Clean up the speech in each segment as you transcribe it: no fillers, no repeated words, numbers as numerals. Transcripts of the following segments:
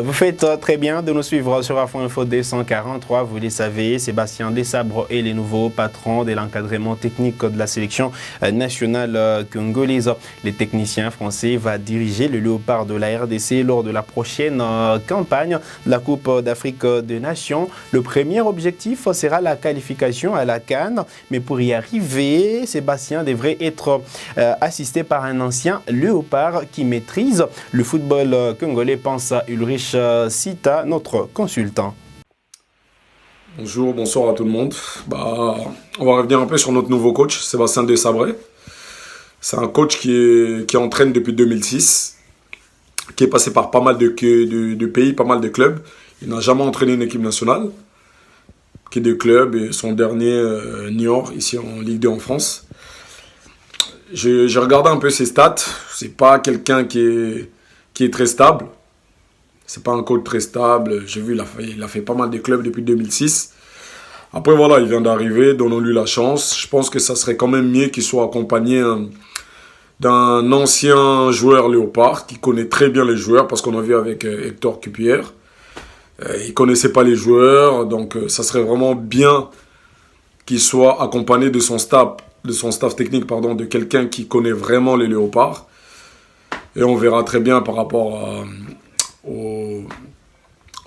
Vous faites très bien de nous suivre sur Afro Info 243. Vous le savez, Sébastien Desabre est le nouveau patron de l'encadrement technique de la sélection nationale congolaise. Le technicien français va diriger le Léopard de la RDC lors de la prochaine campagne de la Coupe d'Afrique des Nations. Le premier objectif sera la qualification à la CAN, mais pour y arriver, Sébastien devrait être assisté par un ancien Léopard qui maîtrise le football congolais, pense à Ulrich Sita, notre consultant. Bonjour, bonsoir à tout le monde. On va revenir un peu sur notre nouveau coach, Sébastien Desabre. C'est un coach qui entraîne depuis 2006, qui est passé par pas mal de pays, pas mal de clubs. Il n'a jamais entraîné une équipe nationale, qui est des clubs, et son dernier, Niort, ici en Ligue 2 en France. J'ai regardé un peu ses stats. C'est pas quelqu'un qui est très stable. C'est pas un coach très stable. J'ai vu, il a fait pas mal de clubs depuis 2006. Après, voilà, il vient d'arriver. Donnons-lui la chance. Je pense que ça serait quand même mieux qu'il soit accompagné d'un ancien joueur Léopard qui connaît très bien les joueurs, parce qu'on a vu avec Hector Cupierre. Il connaissait pas les joueurs. Donc, ça serait vraiment bien qu'il soit accompagné de son staff technique, de quelqu'un qui connaît vraiment les Léopards. Et on verra très bien par rapport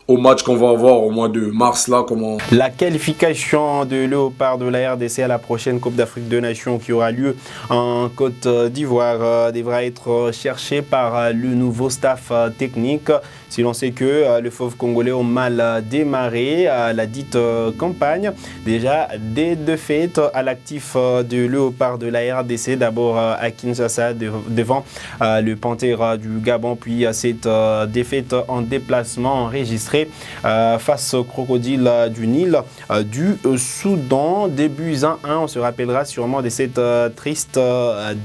au match qu'on va avoir au mois de mars, là, comment... La qualification de Léopard de la RDC à la prochaine Coupe d'Afrique des Nations qui aura lieu en Côte d'Ivoire devra être cherchée par le nouveau staff technique. Si l'on sait que le Fauve congolais ont mal démarré la dite campagne, déjà des défaites à l'actif de Léopard de la RDC, d'abord à Kinshasa devant le Panthère du Gabon, puis cette défaite en déplacement enregistrée face au Crocodile du Nil du Soudan, des buts 1-1. On se rappellera sûrement de cette triste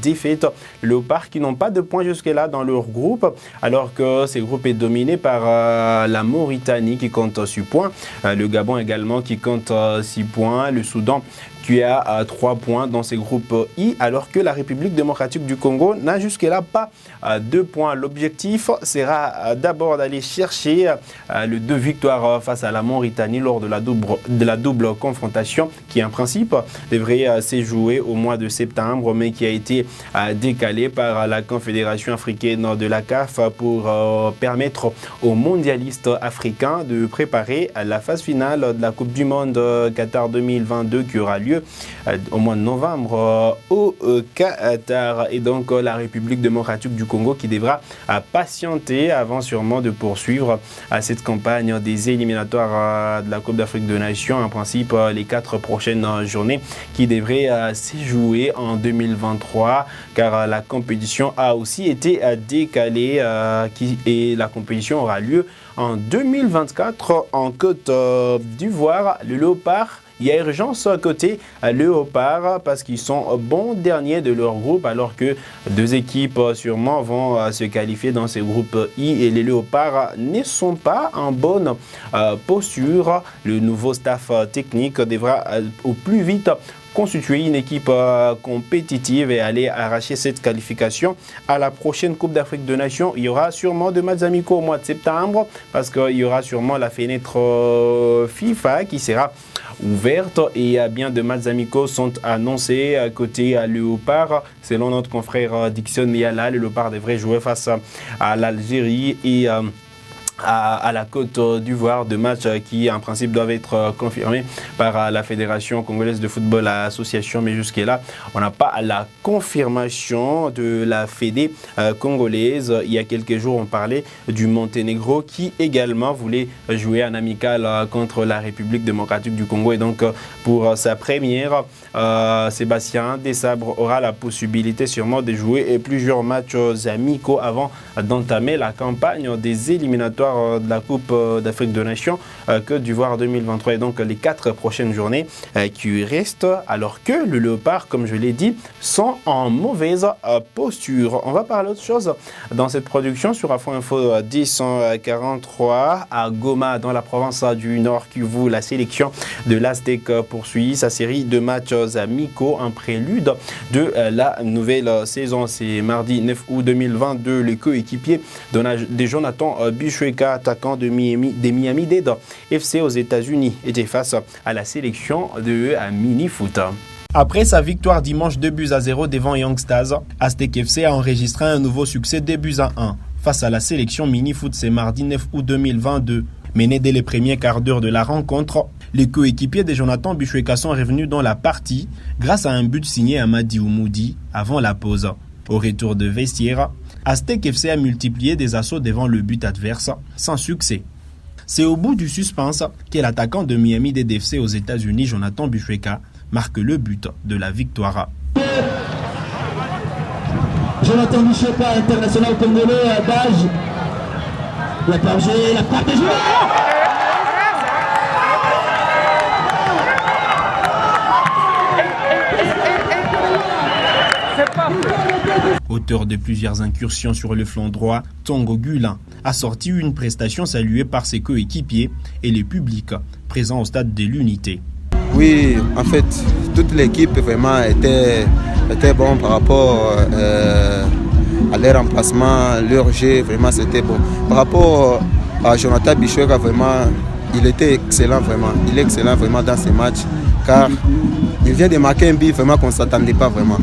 défaite. Léopard qui n'ont pas de points jusque-là dans leur groupe, alors que ce groupe est dominé par la Mauritanie qui compte 6 points, le Gabon également qui compte 6 points, le Soudan qui a 3 points dans ces groupes I, alors que la République démocratique du Congo n'a jusque-là pas 2 points. L'objectif sera d'abord d'aller chercher les 2 victoires face à la Mauritanie lors de la double confrontation qui en principe devrait se jouer au mois de septembre, mais qui a été décalée par la Confédération africaine de la CAF pour permettre aux mondialistes africains de préparer la phase finale de la Coupe du Monde Qatar 2022 qui aura lieu au mois de novembre au Qatar. Et donc la République démocratique du Congo qui devra patienter avant sûrement de poursuivre cette campagne des éliminatoires de la Coupe d'Afrique des Nations. En principe, les 4 prochaines journées qui devraient se jouer en 2023, car la compétition a aussi été décalée et la compétition aura lieu en 2024 en Côte d'Ivoire. Le Léopard, il y a urgence côté Léopard parce qu'ils sont bons derniers de leur groupe, alors que 2 équipes sûrement vont se qualifier dans ces groupes I et les Léopards ne sont pas en bonne posture. Le nouveau staff technique devra au plus vite constituer une équipe compétitive et aller arracher cette qualification à la prochaine Coupe d'Afrique des Nations. Il y aura sûrement de matchs amicaux au mois de septembre, parce qu'il y aura sûrement la fenêtre FIFA qui sera ouverte, et bien de matchs amicaux sont annoncés côté Léopard. Selon notre confrère Dixon Miala, le Léopard devrait jouer face à l'Algérie et à la Côte d'Ivoire, 2 matchs qui en principe doivent être confirmés par la Fédération congolaise de football association, mais jusqu'à-là on n'a pas la confirmation de la Fédé congolaise. Il y a quelques jours on parlait du Monténégro qui également voulait jouer en amical contre la République démocratique du Congo, et donc pour sa première, Sébastien Desabre aura la possibilité sûrement de jouer plusieurs matchs amicaux avant d'entamer la campagne des éliminatoires de la Coupe d'Afrique des Nations Côte d'Ivoire 2023, et donc les 4 prochaines journées qui restent, alors que le Léopard, comme je l'ai dit, sont en mauvaise posture. On va parler d'autre chose dans cette production sur Afro Info 1043 à Goma, dans la province du Nord Kivu. La sélection de l'Aztec poursuit sa série de matchs amicaux en prélude de la nouvelle saison. C'est mardi 9 août 2022. Les coéquipiers de Jonathan Bichoué Bushweka, attaquant des Miami-Dade FC aux États-Unis, était face à la sélection de mini-foot. Après sa victoire dimanche 2-0 devant Young Stars, Aztec FC a enregistré un nouveau succès 2-1 face à la sélection mini-foot ce mardi 9 août 2022. Mené dès les premiers quarts d'heure de la rencontre, les coéquipiers de Jonathan Bushweka sont revenus dans la partie grâce à un but signé à Madi Oumoudi avant la pause. Au retour de vestiaire, Aztec FC a multiplié des assauts devant le but adverse, sans succès. C'est au bout du suspense que l'attaquant de Miami-Dade FC aux États-Unis, Jonathan Bushweka, marque le but de la victoire. Jonathan Bushweka, international congolais d'âge. La frappe de joueur. Auteur de plusieurs incursions sur le flanc droit, Tongo Gulin a sorti une prestation saluée par ses coéquipiers et le public présent au stade de l'Unité. Oui, en fait, toute l'équipe vraiment était bon par rapport à leur emplacement, leur jeu, vraiment c'était bon. Par rapport à Jonathan Bushweka, vraiment, il était excellent vraiment. Il est excellent vraiment dans ces matchs car il vient de marquer un but vraiment qu'on ne s'attendait pas vraiment.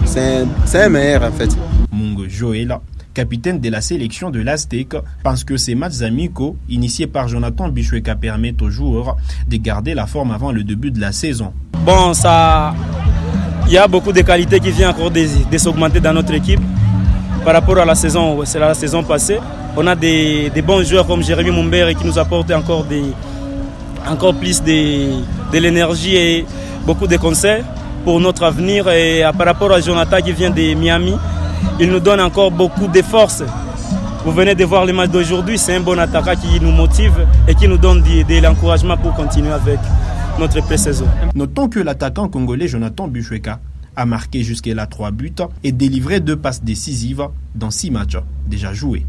C'est un meilleur en fait. Mungo Joel, capitaine de la sélection de l'Aztec, pense que ces matchs amicaux initiés par Jonathan Bushweka permettent aux joueurs de garder la forme avant le début de la saison. Bon, il y a beaucoup de qualités qui viennent encore de s'augmenter dans notre équipe par rapport à la saison passée. On a des bons joueurs comme Jérémy Mumbere qui nous apportent encore plus de l'énergie et beaucoup de conseils pour notre avenir. Et par rapport à Jonathan qui vient de Miami, il nous donne encore beaucoup de force. Vous venez de voir le match d'aujourd'hui, c'est un bon attaquant qui nous motive et qui nous donne de l'encouragement pour continuer avec notre pré-saison. Notons que l'attaquant congolais Jonathan Bushweka a marqué jusqu'à 3 buts et délivré 2 passes décisives dans 6 matchs déjà joués.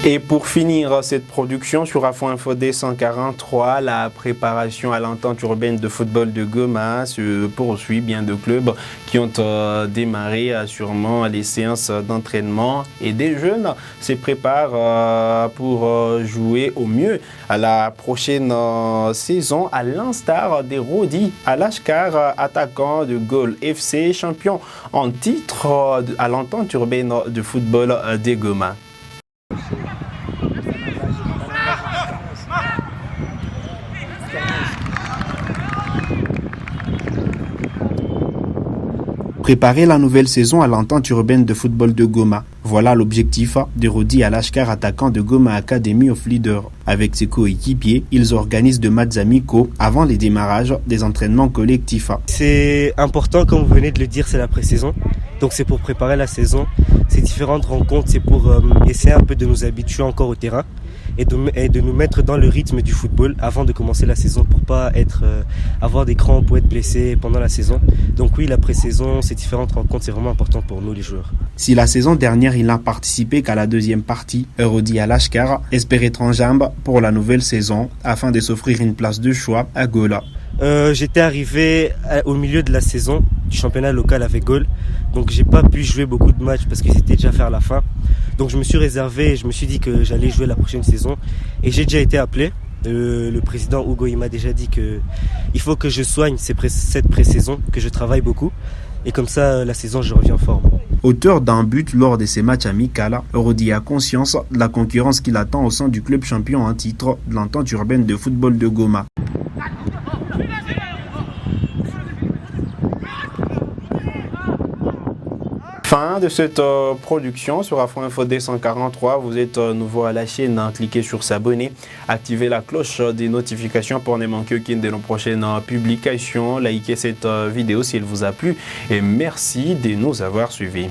Et pour finir cette production sur Afro Info D143, la préparation à l'entente urbaine de football de Goma se poursuit. Bien de clubs qui ont démarré sûrement les séances d'entraînement et des jeunes se préparent pour jouer au mieux à la prochaine saison, à l'instar des Rodi Alashkar, attaquant de Gol FC, champion en titre à l'entente urbaine de football de Goma. Préparer la nouvelle saison à l'entente urbaine de football de Goma. Voilà l'objectif de Rodi Alashkar, attaquant de Goma Academy of Leaders. Avec ses coéquipiers, ils organisent de matchs amicaux avant les démarrages des entraînements collectifs. C'est important, comme vous venez de le dire, c'est la pré-saison. Donc c'est pour préparer la saison. Ces différentes rencontres, c'est pour essayer un peu de nous habituer encore au terrain et de nous mettre dans le rythme du football avant de commencer la saison pour pas avoir des crampes ou être blessé pendant la saison. Donc oui, la pré-saison, ces différentes rencontres, c'est vraiment important pour nous les joueurs. Si la saison dernière, il n'a participé qu'à la deuxième partie, Rodi Alashkar espère être en jambes pour la nouvelle saison afin de s'offrir une place de choix à Gola. J'étais arrivé au milieu de la saison du championnat local avec Gol, donc j'ai pas pu jouer beaucoup de matchs parce que c'était déjà vers la fin. Donc je me suis réservé et je me suis dit que j'allais jouer la prochaine saison et j'ai déjà été appelé. Le président Hugo il m'a déjà dit que il faut que je soigne cette pré-saison, que je travaille beaucoup et comme ça la saison je reviens en forme. Auteur d'un but lors de ces matchs amicaux, Rodi a conscience de la concurrence qu'il attend au sein du club champion en titre de l'entente urbaine de football de Goma. Fin de cette production sur Afro Info D143. Vous êtes nouveau à la chaîne, cliquez sur s'abonner, activez la cloche des notifications pour ne manquer aucune de nos prochaines publications. Likez cette vidéo si elle vous a plu et merci de nous avoir suivis.